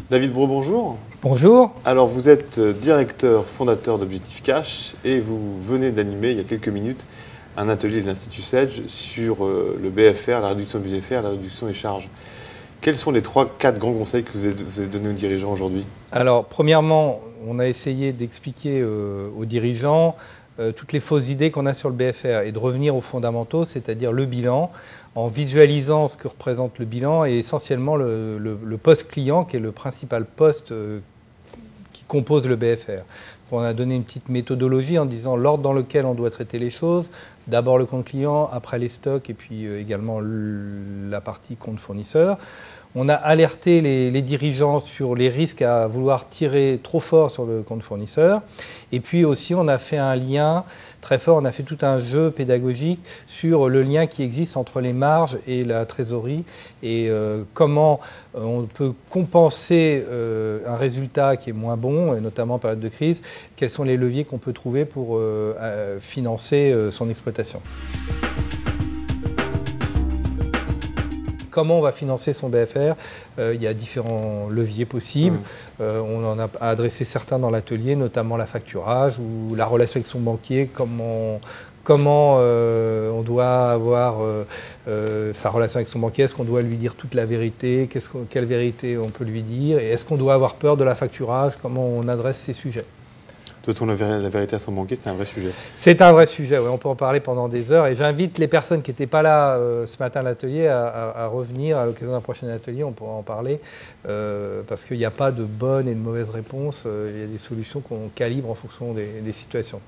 David Brault, bonjour. Bonjour. Alors vous êtes directeur fondateur d'Objectif Cash et vous venez d'animer il y a quelques minutes un atelier de l'Institut Sage sur le BFR, la réduction du BFR, la réduction des charges. Quels sont les 3-4 grands conseils que vous avez donnés aux dirigeants aujourd'hui? Alors premièrement, on a essayé d'expliquer aux dirigeants toutes les fausses idées qu'on a sur le BFR et de revenir aux fondamentaux, c'est-à-dire le bilan, en visualisant ce que représente le bilan et essentiellement le poste client qui est le principal poste qui compose le BFR. On a donné une petite méthodologie en disant l'ordre dans lequel on doit traiter les choses, d'abord le compte client, après les stocks et puis également la partie compte fournisseur. On a alerté les dirigeants sur les risques à vouloir tirer trop fort sur le compte fournisseur. Et puis aussi, on a fait un lien très fort, on a fait tout un jeu pédagogique sur le lien qui existe entre les marges et la trésorerie et comment on peut compenser un résultat qui est moins bon, et notamment en période de crise, quels sont les leviers qu'on peut trouver pour financer son exploitation. Comment on va financer son BFR? Il y a différents leviers possibles. On en a adressé certains dans l'atelier, notamment la facturage ou la relation avec son banquier, comment on doit avoir sa relation avec son banquier. Est-ce qu'on doit lui dire toute la vérité? Quelle vérité on peut lui dire? Et est-ce qu'on doit avoir peur de la facturage? Comment on adresse ces sujets? Doit-on la vérité à son banquier? C'est un vrai sujet. C'est un vrai sujet, oui, on peut en parler pendant des heures. Et j'invite les personnes qui n'étaient pas là ce matin à l'atelier à revenir à l'occasion d'un prochain atelier, on pourra en parler. Parce qu'il n'y a pas de bonne et de mauvaise réponse, il y a des solutions qu'on calibre en fonction des situations.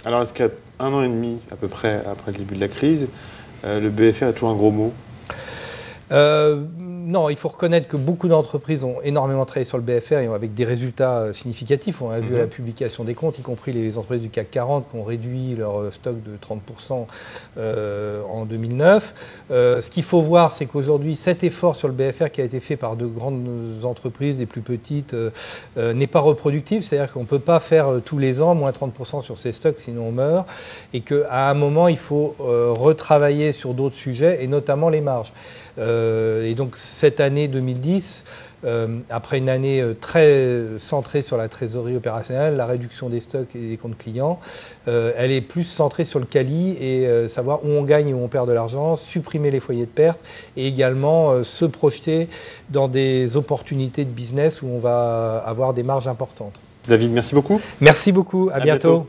Alors est-ce qu'à 1 an et demi à peu près après le début de la crise, le BFR est toujours un gros mot? Non, il faut reconnaître que beaucoup d'entreprises ont énormément travaillé sur le BFR et avec des résultats significatifs. On a vu la publication des comptes, y compris les entreprises du CAC 40 qui ont réduit leur stock de 30% en 2009. Ce qu'il faut voir, c'est qu'aujourd'hui, cet effort sur le BFR qui a été fait par de grandes entreprises, des plus petites, n'est pas reproductif. C'est-à-dire qu'on ne peut pas faire tous les ans moins 30% sur ces stocks, sinon on meurt. Et qu'à un moment, il faut retravailler sur d'autres sujets, et notamment les marges. Et donc cette année 2010, après une année très centrée sur la trésorerie opérationnelle, la réduction des stocks et des comptes clients, elle est plus centrée sur le quali et savoir où on gagne et où on perd de l'argent, supprimer les foyers de perte et également se projeter dans des opportunités de business où on va avoir des marges importantes. David, merci beaucoup. Merci beaucoup, à bientôt.